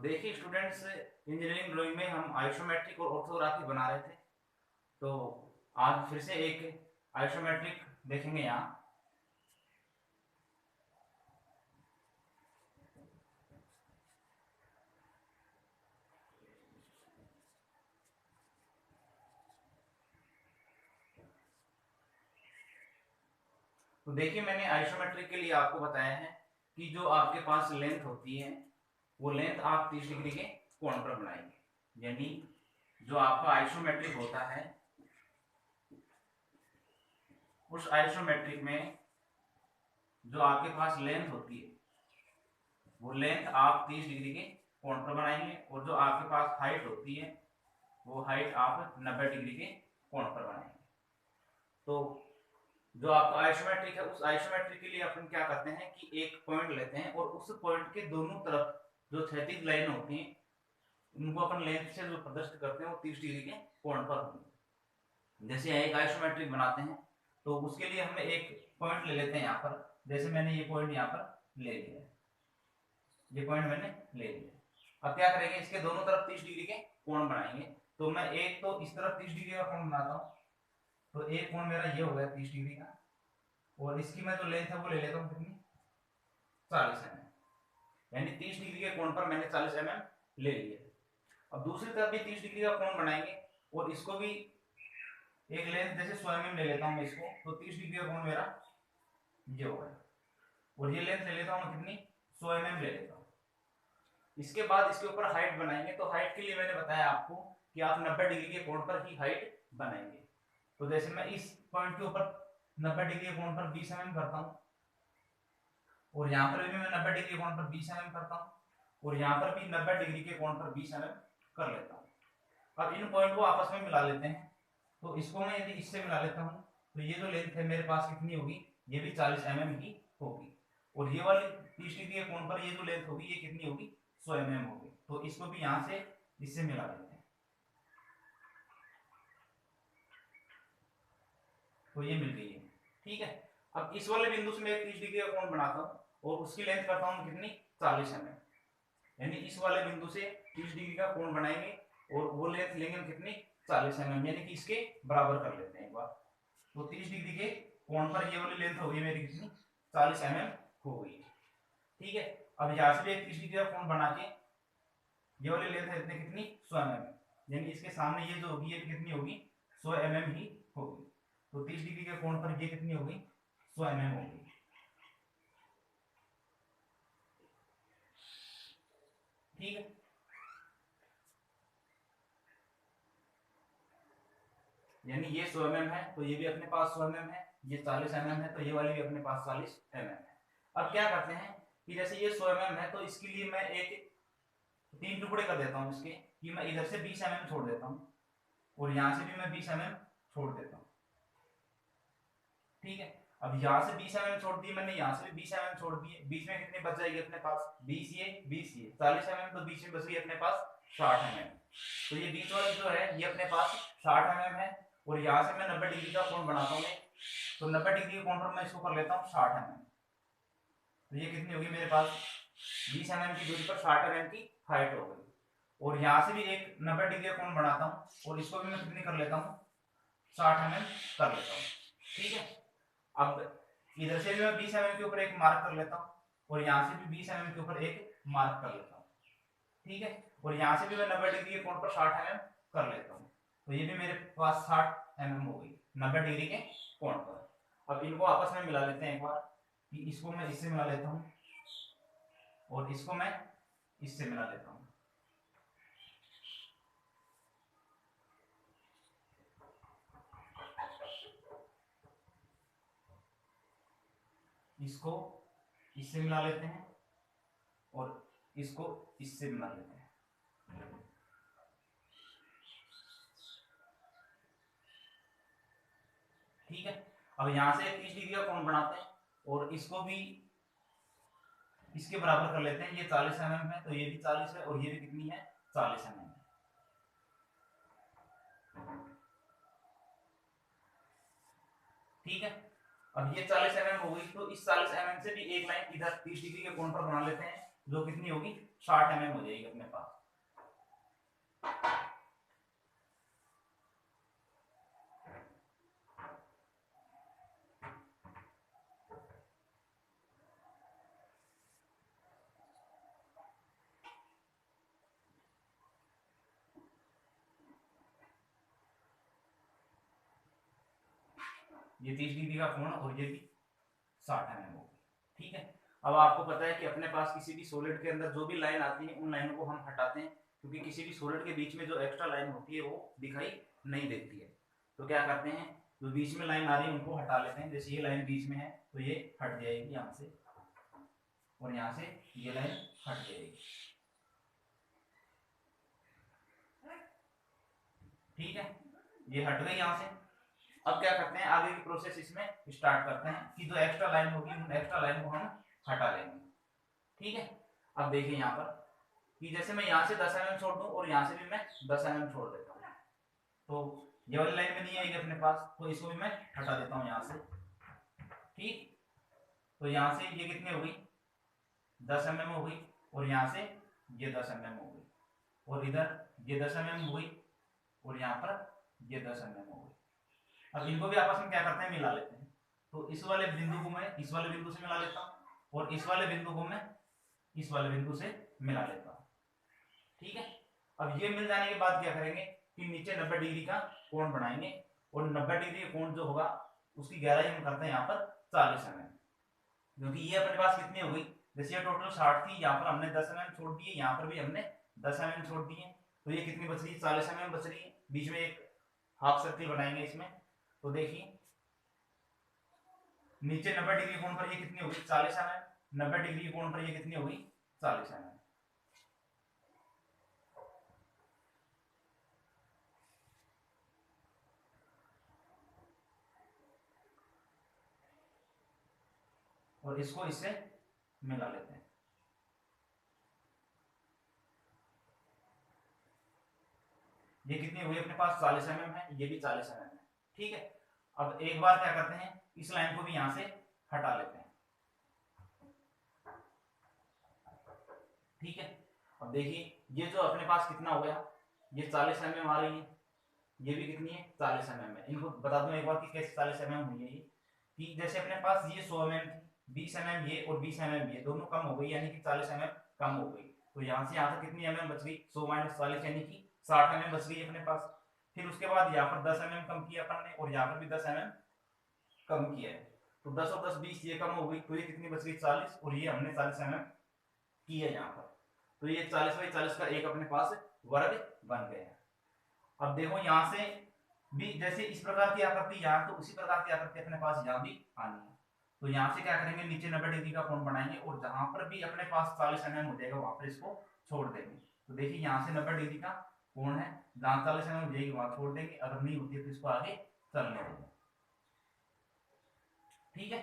देखिए students, engineering drawing में हम आइसोमेट्रिक और ऑर्थोग्राफी बना रहे थे। तो आज फिर से एक आइसोमेट्रिक देखेंगे यहाँ। तो देखिए, मैंने आइसोमेट्रिक के लिए आपको बताया है कि जो आपके पास लेंथ होती है वो लेंथ आप 30 डिग्री के कोण पर बनाएंगे। यानी जो आपका आइसोमेट्रिक होता है उस आइसोमेट्रिक में जो आपके पास लेंथ होती है वो लेंथ आप 30 डिग्री के कोण पर बनाएंगे, और जो आपके पास हाइट होती है वो हाइट आप 90 डिग्री के कोण पर बनाएंगे। तो जो आपका आइसोमेट्रिक है उस आइसोमेट्रिक के लिए अपन क्या करते हैं कि एक पॉइंट लेते हैं और उस पॉइंट के दोनों तरफ जो क्षैतिज लाइन होती है उनको अपन लेंथ से जो प्रदर्शित करते हैं वो 30 डिग्री के कोण पर होंगे। जैसे एक आइसोमेट्रिक बनाते हैं तो उसके लिए हमें एक पॉइंट ले लेते हैं यहाँ पर। जैसे मैंने ये पॉइंट यहाँ पर ले लिया, ये पॉइंट मैंने ले लिया। अब क्या करेंगे, इसके दोनों तरफ 30 डिग्री के कोण बनाएंगे। तो मैं एक तो इस तरफ 30 डिग्री का कोण बनाता हूँ, तो एक कोण मेरा ये हो गया 30 डिग्री का, और इसकी मैं जो लेंथ है वो ले लेता हूँ कितनी, 40 mm। यानी 30 डिग्री के कोण पर मैंने 40 mm ले लिया। अब दूसरी तरफ भी 30 डिग्री का कोण बनाएंगे और इसको भी एक लेंथ जैसे 100 mm ले लेता हूँ मैं इसको, तो 30 डिग्री का कोण मेरा ये हो गया, और ये लेंथ ले लेता हूँ मैं कितनी, 100 mm ले लेता हूँ। इसके बाद इसके ऊपर हाइट बनाएंगे। तो हाइट के लिए मैंने बताया आपको कि आप 90 डिग्री के कोण पर ही हाइट बनाएंगे। तो जैसे मैं इस पॉइंट के ऊपर 90 डिग्री के कोण पर 20 mm करता हूँ, और यहाँ पर भी मैं 90 डिग्री कोण पर 20 mm करता हूँ, और यहाँ पर भी 90 डिग्री के कोण पर 20 mm कर लेता हूँ। अब इन पॉइंट को आपस में मिला लेते हैं। तो इसको मैं यदि इससे मिला लेता हूँ तो ये जो लेंथ है मेरे पास कितनी होगी, ये भी 40 mm ही होगी, और ये वाली 30 डिग्री के कोण पर ये जो लेंथ होगी ये कितनी होगी, 100 mm होगी। तो इसको भी यहाँ से इससे मिला लेते हैं, तो ये मिल गई है। ठीक है, अब इस वाले बिंदु से मैं 30 डिग्री का कोण बनाता हूँ और उसकी लेंथ करता हूँ कितनी, 40 mm। यानी इस वाले बिंदु से 30 डिग्री का कोण बनाएंगे और वो लेंथ लेंगे हम कितनी, 40 mm, यानी कि इसके बराबर कर लेते हैं एक बार। तो 30 डिग्री के कोण पर ये वाली लेंथ होगी मेरी कितनी, 40 mm हो गई। ठीक है, अब यहाँ से भी एक 30 डिग्री का कोण बना के ये वाली लेंथ है इतनी कितनी, 100 mm, यानी इसके सामने ये जो होगी ये कितनी होगी, 100 mm ही होगी। तो 30 डिग्री के कोण पर ये कितनी होगी, 100 mm होगी। ठीक है, यानी ये 100 mm है तो ये भी अपने पास 100 mm है, ये 40 mm है तो ये वाली भी अपने पास 40 mm है। अब क्या करते हैं कि जैसे ये 100 mm है तो इसके लिए मैं एक 3 टुकड़े कर देता हूँ इसके, कि मैं इधर से 20 mm छोड़ देता हूँ और यहाँ से भी मैं 20 mm छोड़ देता हूँ। ठीक है, अब यहाँ से 20 mm छोड़ दिए मैंने, यहाँ से भी 20 mm छोड़ दिए, बीच में कितनी बच जाएगी अपने पास, 20 ये 20 ये 40 mm, तो बीच में बच गई अपने पास 60 mm। तो ये बीच वाला जो है ये अपने पास 60 mm है, और यहाँ से मैं 90 डिग्री का कोण बनाता हूँ। तो 90 डिग्री के कोण पर मैं इसको कर लेता हूँ 60 mm। तो ये कितनी होगी मेरे पास, 20 mm की दूरी पर 60 mm की हाइट हो गई। और यहाँ से भी एक 90 डिग्री का कोण बनाता हूँ और इसको भी मैं कितनी कर लेता हूँ, 60 mm कर लेता हूँ। ठीक है, अब इधर से भी मैं 20 mm के ऊपर एक मार्क कर लेता हूँ और यहाँ से भी 20 mm के ऊपर एक मार्क कर लेता हूँ। ठीक है, और यहाँ से भी मैं 90 डिग्री के कोण पर 60 mm कर लेता हूँ। तो ये भी मेरे पास 60 mm हो गई 90 डिग्री के कोण पर। अब इनको आपस में मिला लेते हैं एक बार, कि इसको मैं इससे मिला लेता हूँ और इसको मैं इससे मिला लेता हूँ। इसको इससे मिला लेते हैं और इसको इससे मिला लेते हैं। ठीक है, अब यहां से 30 डिग्री का कोण बनाते हैं और इसको भी इसके बराबर कर लेते हैं। ये 40 mm है तो ये भी 40 है, और ये भी कितनी है, 40 mm है। ठीक है, अब ये 40 mm हो गई, तो इस 40 mm से भी एक लाइन इधर 30 डिग्री के कोण पर बना लेते हैं जो कितनी होगी 60 mm हो जाएगी अपने पास। ये 30 डिग्री का कोण और ये भी 60 mm होगी। ठीक है, अब आपको पता है कि अपने पास किसी भी सॉलिड के अंदर जो भी लाइन आती है उन लाइनों को हम हटाते हैं, क्योंकि किसी भी सॉलिड के बीच में जो एक्स्ट्रा लाइन होती है वो दिखाई नहीं देती है। तो क्या करते हैं, जो बीच में लाइन आ रही है उनको हटा लेते हैं। जैसे ये लाइन बीच में है तो ये हट जाएगी यहाँ से, और यहाँ से ये लाइन हट जाएगी। ठीक है, ये हट गई यहाँ से। अब क्या करते हैं, आगे की प्रोसेस इसमें स्टार्ट करते हैं कि जो एक्स्ट्रा लाइन होगी उन एक्स्ट्रा लाइन को हम हटा लेंगे। ठीक है, अब देखिए यहाँ पर कि जैसे मैं यहाँ से 10 mm छोड़ दूं और यहाँ से भी मैं 10 mm छोड़ देता हूँ, तो ये वाली लाइन में नहीं आएगी अपने पास, तो इसको भी मैं हटा देता हूँ यहाँ से। ठीक, तो यहाँ से ये कितनी हो गई 10 mm हो गई, और यहाँ से ये 10 mm हो गई, और इधर ये 10 mm हो गई, और यहाँ पर ये 10 mm हो गई। अब इनको भी आपस में क्या करते हैं, मिला लेते हैं। तो इस वाले बिंदु को मैं इस वाले बिंदु से मिला लेता हूँ, और इस वाले बिंदु को मैं इस वाले बिंदु से मिला लेता हूँ। ठीक है, अब ये मिल जाने के बाद क्या करेंगे कि नीचे 90 डिग्री का कोण बनाएंगे, और 90 डिग्री का कोण जो होगा उसकी गहराई हम करते हैं यहाँ पर 40 mm, क्योंकि ये अपने पास कितनी हो गई, जैसे ये टोटल 60 थी, यहाँ पर हमने 10 mm छोड़ दिए, यहाँ पर भी हमने 10 mm छोड़ दिए, तो ये कितनी बच रही है 40 mm बच रही है। बीच में एक हाफ सर्किल बनाएंगे इसमें, तो देखिए नीचे 90 डिग्री कोण पर ये कितनी होगी 40 mm, 90 डिग्री कोण पर ये कितनी होगी 40 mm। और इसको इससे मिला लेते हैं। ये कितनी हुई अपने पास 40 mm है, ये भी 40 mm है। ठीक है, अब एक बार क्या करते हैं, इस लाइन को भी यहां से हटा लेते हैं। ठीक है, अब देखिए ये जो अपने पास कितना हो गया, ये 40 mm आ रही है, ये भी कितनी है 40 mm है। इनको बता दूं एक बार कि कैसे 40 mm हुई है ये, कि जैसे अपने पास ये 100 mm थी, 20 mm ये और 20 mm ये दोनों कम हो गई, यानी कि 40 mm कम हो गई। तो यहाँ से यहाँ तक कितनी mm बच गई 100 - 40 यानी कि 60 mm बच गई अपने पास। फिर उसके बाद यहाँ पर 10 mm कम किया अपन ने, और यहाँ पर भी 10 mm कम किया है, तो 10 और 10 20 ये कम हो गई, तो ये कितनी बच गई 40, और ये हमने 40 mm की है यहाँ पर, तो ये 40/40 का एक अपने पास वर्ग बन गया। अब देखो यहाँ से भी जैसे इस प्रकार की आकृति यहाँ, तो उसी प्रकार की आकृति अपने पास यहाँ भी आनी है। तो यहाँ से क्या करेंगे, नीचे 90 डिग्री का कोण बनाएंगे, और जहां पर भी अपने पास 40 mm हो जाएगा वहां पर इसको छोड़ देंगे। तो देखिए यहाँ से 90 डिग्री का कोण है, जहां 40 mm हो जाएगी वहां छोड़ देंगे, अगर नहीं होती है तो इसको आगे चलने देंगे। ठीक है,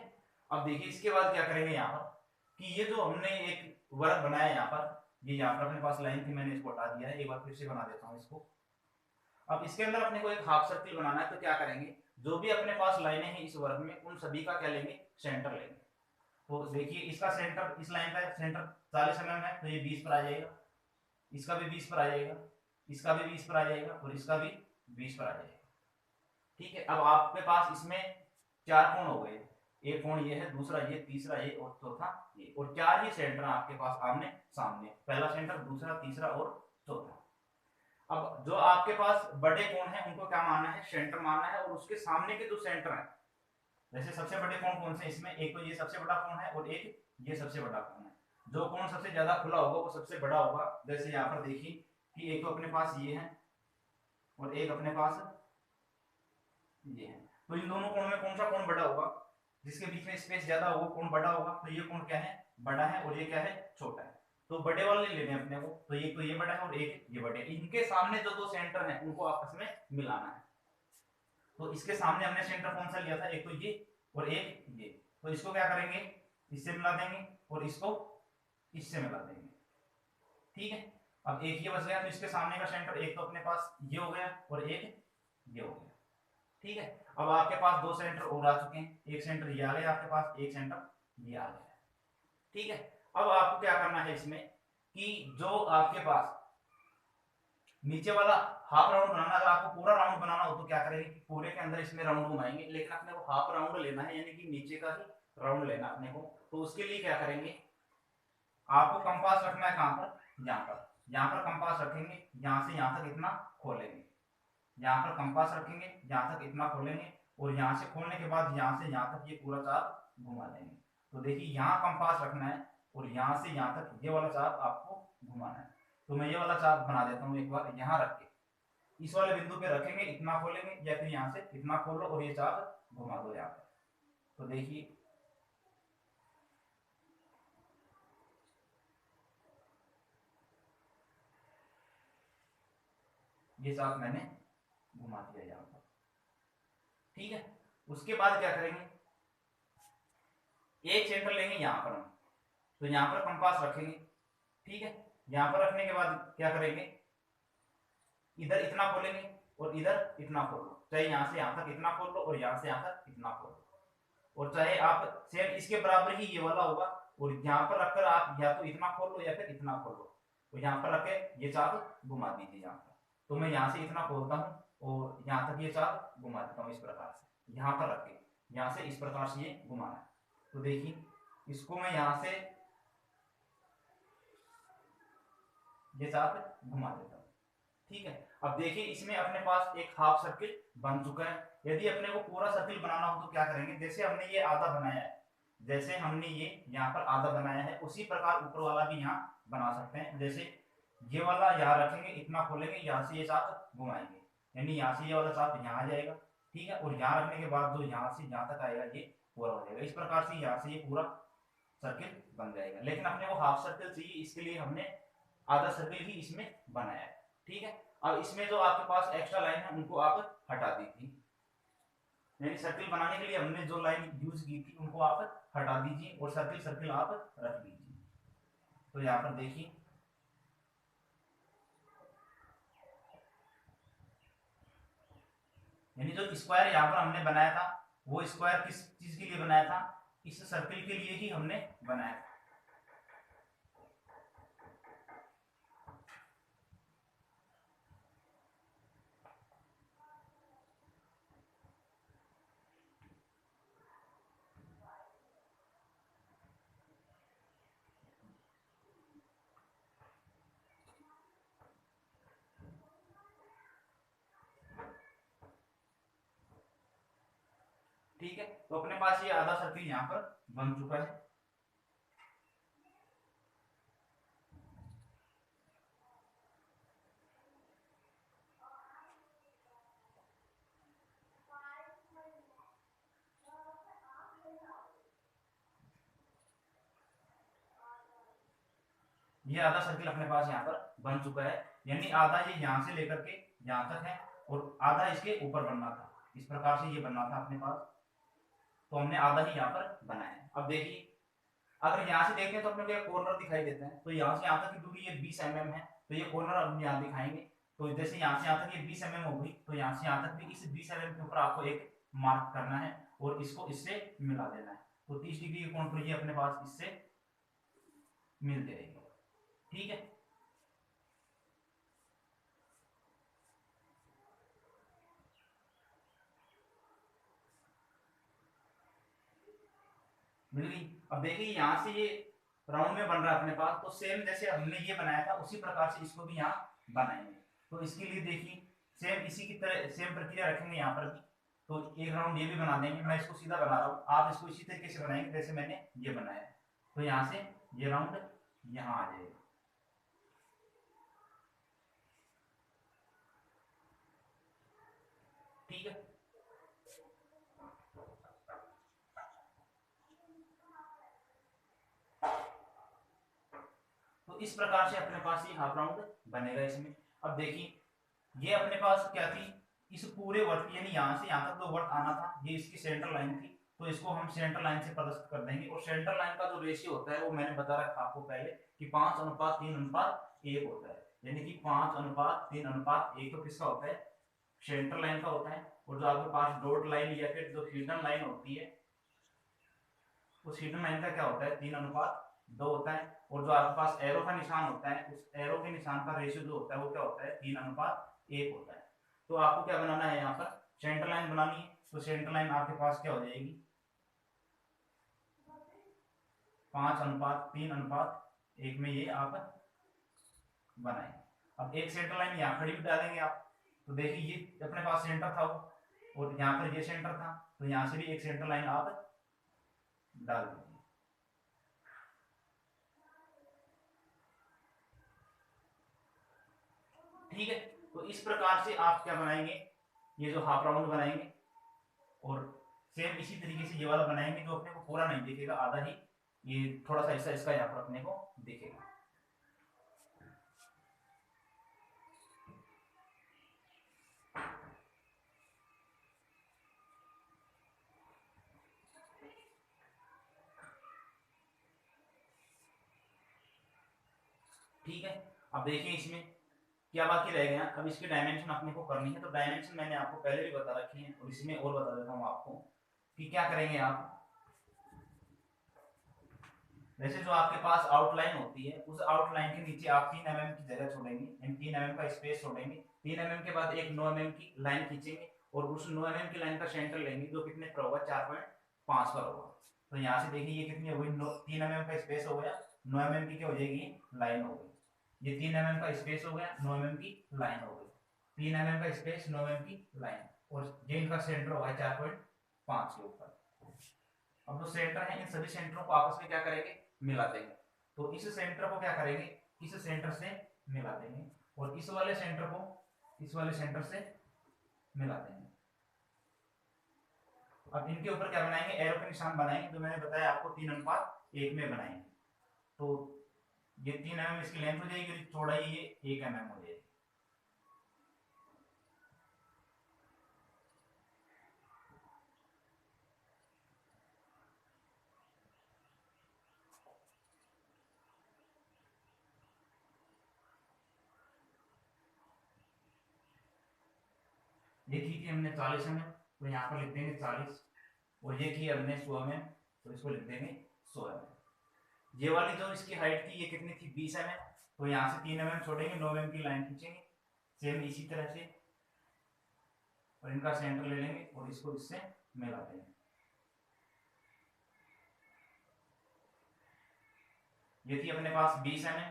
अब देखिए इसके बाद क्या करेंगे यहाँ पर कि ये जो हमने एक वर्ग बनाया यहाँ पर, ये यहाँ पर अपने पास लाइन थी, मैंने इसको हटा दिया है, एक बार फिर से बना देता हूँ इसको। अब इसके अंदर अपने को एक हाफ सर्किल बनाना है, तो क्या करेंगे, जो भी अपने पास लाइनें हैं इस वर्ग में उन सभी का क्या लेंगे, सेंटर लेंगे। तो देखिए इसका सेंटर, इस लाइन का सेंटर 40 mm है, तो ये 20 पर आ जाएगा, इसका भी 20 पर आ जाएगा, इसका भी 20 पर आ जाएगा, और इसका भी 20 पर आ जाएगा। ठीक है, अब आपके पास इसमें 4 कोण हो गए, एक कोण ये है, दूसरा ये, तीसरा ये, और चौथा ये, और 4 ही सेंटर आपके पास आमने सामने, पहला सेंटर, दूसरा, तीसरा और चौथा। अब जो आपके पास बड़े कोण हैं उनको क्या मानना है, सेंटर मानना है, और उसके सामने के जो सेंटर है, जैसे सबसे बड़े कोण कौन से इसमें, एक तो ये सबसे बड़ा कोण है और एक ये सबसे बड़ा कोण है। जो कोण सबसे ज्यादा खुला होगा वो सबसे बड़ा होगा। जैसे यहाँ पर देखिए कि एक तो अपने पास ये है और एक अपने पास ये है, तो इन दोनों कोण में कौन सा कोण बड़ा होगा, जिसके बीच में स्पेस ज्यादा होगा कोण बड़ा होगा। तो ये कोण क्या है, बड़ा है, और ये क्या है, छोटा है। तो बड़े वाले लेने अपने को, तो एक तो ये बड़ा है और एक ये बड़े, इनके सामने जो दो सेंटर है उनको आपस में मिलाना है। तो इसके सामने हमने सेंटर कौन सा लिया था, एक तो ये और एक ये, तो इसको क्या करेंगे, इससे मिला देंगे और इसको इससे मिला देंगे। ठीक है, अब एक ये बच गया, तो इसके सामने का सेंटर एक तो अपने पास ये हो गया और एक ये हो गया। ठीक है, अब आपके पास दो सेंटर और आ चुके हैं, एक सेंटर ये आ गया आपके पास, एक सेंटर ये आ गया। ठीक है, अब आपको क्या करना है इसमें कि जो आपके पास नीचे वाला हाफ राउंड बनाना, अगर आपको पूरा राउंड बनाना हो तो क्या करेंगे कि पूरे के अंदर इसमें राउंड घुमाएंगे, लेकिन अपने को हाफ राउंड लेना है, यानी कि नीचे का ही राउंड लेना अपने को। तो उसके लिए क्या करेंगे, आपको कंपास रखना है कहां पर, यहाँ पर कंपास रखेंगे, यहाँ से यहाँ तक इतना खोलेंगे, यहाँ पर कंपास रखेंगे, यहाँ तक इतना खोलेंगे, और यहाँ से खोलने के बाद यहाँ से यहाँ तक ये पूरा चाप घुमा देंगे। तो देखिए यहाँ कंपास रखना है और यहाँ से यहाँ तक ये वाला चाप आपको घुमाना है। तो मैं ये वाला चाप बना देता हूँ एक बार, यहाँ रख के इस वाले बिंदु पे रखेंगे, इतना खोलेंगे, या फिर यहाँ से इतना खोल लो और ये चाप घुमा दो यहाँ पर। तो देखिए ये चाप मैंने घुमा दिया यहाँ पर, ठीक है। उसके बाद क्या करेंगे, एक सेंटर लेंगे यहाँ पर हम, तो यहाँ पर कंपास रखेंगे, ठीक है। यहाँ पर रखने के बाद क्या करेंगे, इधर इतना खोलेंगे और इधर इतना खोल लो, चाहे यहाँ से यहाँ तक इतना खोल लो और यहाँ से यहाँ तक इतना खोल लो, और चाहे आप सेम इसके बराबर ही ये वाला होगा, और यहाँ पर रखकर आप या तो इतना खोल लो या फिर इतना खोल लो, तो यहाँ पर रख के ये चाप घुमा दीजिए यहाँ पर। तो मैं यहाँ से इतना खोलता हूँ और यहाँ तक ये चाप घुमा देता हूँ इस प्रकार से, यहाँ पर रख के यहाँ से इस प्रकार से ये घुमाना है। तो देखिए इसको मैं यहाँ से ये चाप घुमा देता हूँ, ठीक है। अब देखिए इसमें अपने पास एक हाफ सर्किल बन चुका है। यदि अपने को पूरा सर्किल बनाना हो तो क्या करेंगे, जैसे हमने ये आधा बनाया है, जैसे हमने ये यहाँ पर आधा बनाया है, उसी प्रकार ऊपर वाला भी यहाँ बना सकते हैं। जैसे ये वाला यहाँ रखेंगे, इतना खोलेंगे, यहाँ से ये चाप घुमाएंगे, यानी यहाँ से ये वाला चाप यहाँ आ जाएगा, ठीक है। और यहाँ रखने के बाद जो यहाँ से यहाँ तक आएगा ये पूरा हो जाएगा। इस प्रकार से यहाँ से ये पूरा सर्किल बन जाएगा। लेकिन अपने को हाफ सर्किल चाहिए, इसके लिए हमने आधा सर्किल ही इसमें बनाया है, ठीक है। अब इसमें जो आपके पास एक्स्ट्रा लाइन है उनको आप हटा दीजिए, यानी सर्किल बनाने के लिए हमने जो लाइन यूज की थी उनको आप हटा दीजिए और सर्किल सर्किल आप रख दीजिए। तो यहाँ पर देखिए यानी जो स्क्वायर यहाँ पर हमने बनाया था वो स्क्वायर किस चीज के लिए बनाया था, इस सर्किल के लिए ही हमने बनाया था। ठीक है, तो अपने पास ये आधा सर्किल यहाँ पर बन चुका है। ये आधा सर्किल अपने पास यहाँ पर बन चुका है, यानी आधा ये यहाँ से लेकर के यहाँ तक है और आधा इसके ऊपर बनना था, इस प्रकार से ये बनना था अपने पास। तो हमने आधा ही यहाँ पर बनाया है। अब देखिए अगर यहाँ से देखते हैं तो अपने को एक कॉर्नर दिखाई देता है, तो यहाँ से यहाँ तक की दूरी ये 20 mm है, तो ये कॉर्नर हम यहाँ दिखाएंगे। तो जैसे यहाँ से यहाँ तक ये 20 mm हो गई, तो यहाँ से यहाँ तक भी इस 20 mm के ऊपर आपको एक मार्क करना है और इसको इससे मिला देना है। तो 30 डिग्री के कोण पर ये अपने पास इससे मिल जाएगी, ठीक है। मिल गई। अब देखिए यहाँ से ये राउंड में बन रहा है अपने पास, तो सेम जैसे हमने ये बनाया था उसी प्रकार से इसको भी यहाँ बनाएंगे। तो इसके लिए देखिए सेम इसी की तरह सेम प्रक्रिया रखेंगे यहाँ पर भी। तो एक राउंड ये भी बना देंगे, मैं इसको सीधा बना रहा हूँ, आप इसको इसी तरीके से बनाएंगे जैसे मैंने ये बनाया। तो यहाँ से ये राउंड यहाँ आ जाएगा, ठीक है। तो इस प्रकार से अपने पास ये हाफ राउंड बनेगा इसमें। अब देखिए ये अपने पास क्या थी, इस पूरे वर्क यानी यहाँ से यहाँ तक जो वर्क आना था ये इसकी सेंटर लाइन थी, तो इसको हम सेंटर लाइन से प्रदर्शित कर देंगे। और सेंटर लाइन का जो रेशियो होता है वो मैंने बता रखा आपको पहले कि 5:3:1 होता है, यानी कि 5:3:1 तो किसका होता है, सेंटर लाइन का होता है। और जो आपके पास डॉट लाइन या फिर जो हिडन लाइन होती है उस हिडन लाइन का क्या होता है, 3:1 2 होता है, और जो आपके पास एरो का निशान होता है उस एरो के निशान का रेशियो जो होता है वो क्या होता है, 3:1 होता है। तो आपको क्या बनाना है, यहाँ पर सेंटर लाइन बनानी है। तो सेंटर लाइन आपके पास क्या हो जाएगी, 5:3:1 में ये आप बनाए। अब एक सेंटर लाइन यहाँ खड़ी भी डालेंगे आप, तो देखिए ये अपने पास सेंटर था और यहाँ पर ये सेंटर था, तो यहाँ से भी एक सेंटर लाइन आप डाल दीजिए। ठीक है, तो इस प्रकार से आप क्या बनाएंगे, ये जो हाफ राउंड बनाएंगे, और सेम इसी तरीके से ये वाला बनाएंगे जो अपने को पूरा नहीं दिखेगा, आधा ही, ये थोड़ा सा हिस्सा इसका यहाँ पर अपने को दिखेगा। ठीक है, अब देखिए इसमें क्या बाकी रह गया, अब इसकी डायमेंशन अपने को करनी है। तो डायमेंशन मैंने आपको पहले भी बता रखी है, और इसमें और बता देता हूँ आपको कि क्या करेंगे आप। वैसे जो आपके पास आउटलाइन होती है उस आउटलाइन के नीचे आप 3 mm की जगह छोड़ेंगे, यानी 3 mm का स्पेस छोड़ेंगे। 3 mm के बाद एक 9 mm की लाइन खींचेंगे, और उस 9 mm की लाइन का सेंटर लेंगे जो कितने पर होगा, 4.5 पर होगा। तो यहाँ से देखिए ये कितनी हो गई, 3 mm का स्पेस हो गया, 9 mm की क्या हो जाएगी, लाइन हो गई। ये 3 mm का स्पेस हो गया, 9 mm की लाइन हो गई, 3 mm का स्पेस, 9 mm की लाइन, और ये इनका सेंटर होगा 4.5 के ऊपर। अब जो सेंटर है इन सभी सेंटरों को आपस में क्या करेंगे, मिला देंगे। तो इस सेंटर को क्या करेंगे, इस सेंटर से मिला देंगे, और इस वाले सेंटर को इस वाले सेंटर से मिला देंगे। अब इनके ऊपर क्या बनाएंगे, एरो के निशान बनाएंगे, जो मैंने बताया आपको 3:1 में बनाएंगे। तो ये 3 mm इसकी लेंथ हो जाएगी, और चौड़ाई ये 1 mm हो जाएगी। ये की थी हमने 40 mm, तो यहाँ पर लिख देंगे 40, और ये की हमने 100 mm, तो इसको लिख देंगे 100 mm। ये वाली जो इसकी हाइट थी ये कितनी थी, 20 mm, तो यहाँ से 3 mm छोड़ेंगे, 9 mm की लाइन खींचेंगे सेम इसी तरह से, और इनका सेंटर ले लेंगे और इसको इससे मिला देंगे। ये थी अपने पास 20 mm,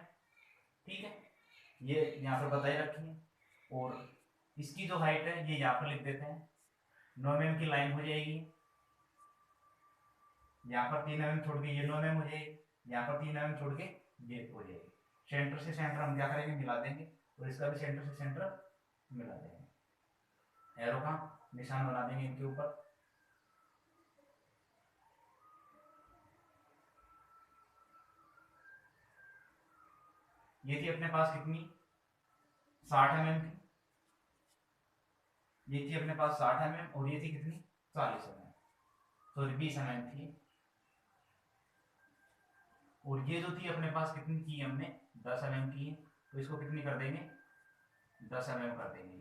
ठीक है, ये यहाँ पर बताई रखी है, और इसकी जो हाइट है ये यहाँ पर लिख देते हैं, 9 mm की लाइन हो जाएगी, यहाँ पर 3 mm छोड़ के ये 9 mm हो जाएगी, यहाँ पर 3 mm छोड़ के ये हो जाएगी। सेंटर से सेंटर हम क्या करेंगे, मिला देंगे, और इसका भी सेंटर से सेंटर मिला देंगे, एरो का निशान बना देंगे इनके ऊपर। ये थी अपने पास कितनी, 60 mm की, ये थी अपने पास 60 mm, और ये थी कितनी, 40 mm, सॉरी 20 mm थी, और ये जो थी अपने पास कितनी की हमने, 10 mm की, तो इसको कितनी कर देंगे, 10 mm कर देंगे।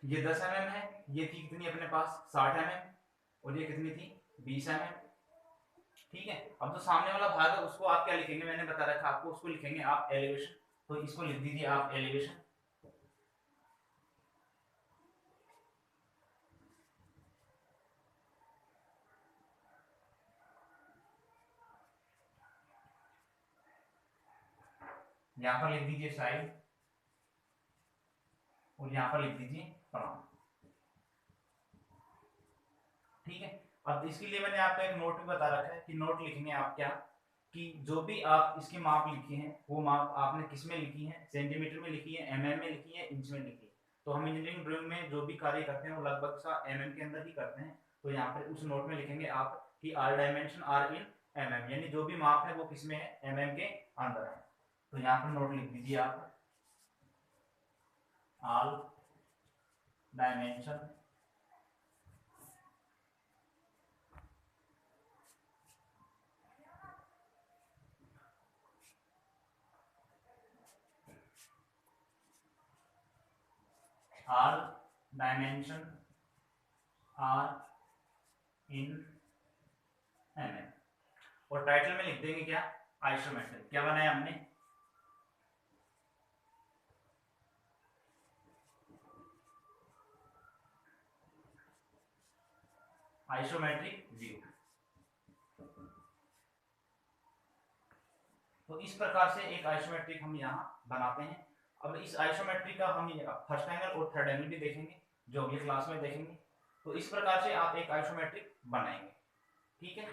ये 10 mm है, ये थी कितनी अपने पास, 60 mm, और ये कितनी थी, 20 mm। ठीक है, अब जो सामने वाला भाग है उसको आप क्या लिखेंगे, मैंने बता रखा आपको, उसको लिखेंगे आप एलिवेशन। तो इसको लिख दीजिए आप एलिवेशन। यहां पर लिख दीजिए साइड, और यहां पर लिख दीजिए फ्रंट। ठीक है, अब इसके लिए मैंने आपको एक नोट भी बता रखा है कि नोट लिखेंगे आप क्या, कि जो भी आप इसकी माप लिखी है वो माप आपने किस में लिखी है, सेंटीमीटर में लिखी है, mm में लिखी है, इंच में लिखी है। तो हम इंजीनियरिंग ड्राइंग में जो भी कार्य करते हैं वो लगभग सा mm के अंदर ही करते हैं। तो यहाँ पर उस नोट में लिखेंगे आप कि are dimension are in mm, यानी जो भी माप है वो किस में है, mm के अंदर है। तो यहाँ पर नोट लिख दीजिए आप, all dimension all dimension are in mm। और टाइटल में लिख देंगे क्या, आइसोमेट्रिक। क्या बनाया हमने, आइसोमेट्रिक व्यू। तो इस प्रकार से एक आइसोमेट्रिक हम यहाँ बनाते हैं। अब इस आइसोमेट्रिक का हम फर्स्ट एंगल और थर्ड एंगल भी देखेंगे, जो अगली क्लास में देखेंगे। तो इस प्रकार से आप एक आइसोमेट्रिक बनाएंगे, ठीक है।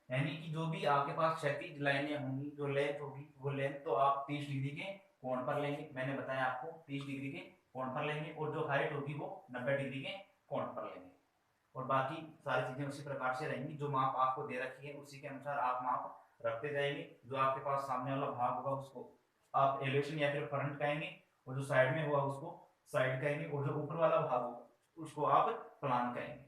यानी कि जो भी आपके पास क्षैतिज लाइनें होंगी, जो लेंथ होगी, वो लेंथ तो आप 30 डिग्री के कोण पर लेंगे। मैंने बताया आपको 30 डिग्री के कोण पर लेंगे, और जो हाइट होगी वो 90 डिग्री के कोण पर लेंगे। और बाकी सारी चीजें उसी प्रकार से रहेंगी, जो माप आपको दे रखी है उसी के अनुसार आप माप रखते जाएंगे। जो आपके पास सामने वाला भाग होगा उसको आप एलिवेशन या फिर फ्रंट कहेंगे, और जो साइड में हुआ उसको साइड कहेंगे, और जो ऊपर वाला भाग होगा उसको आप प्लान कहेंगे।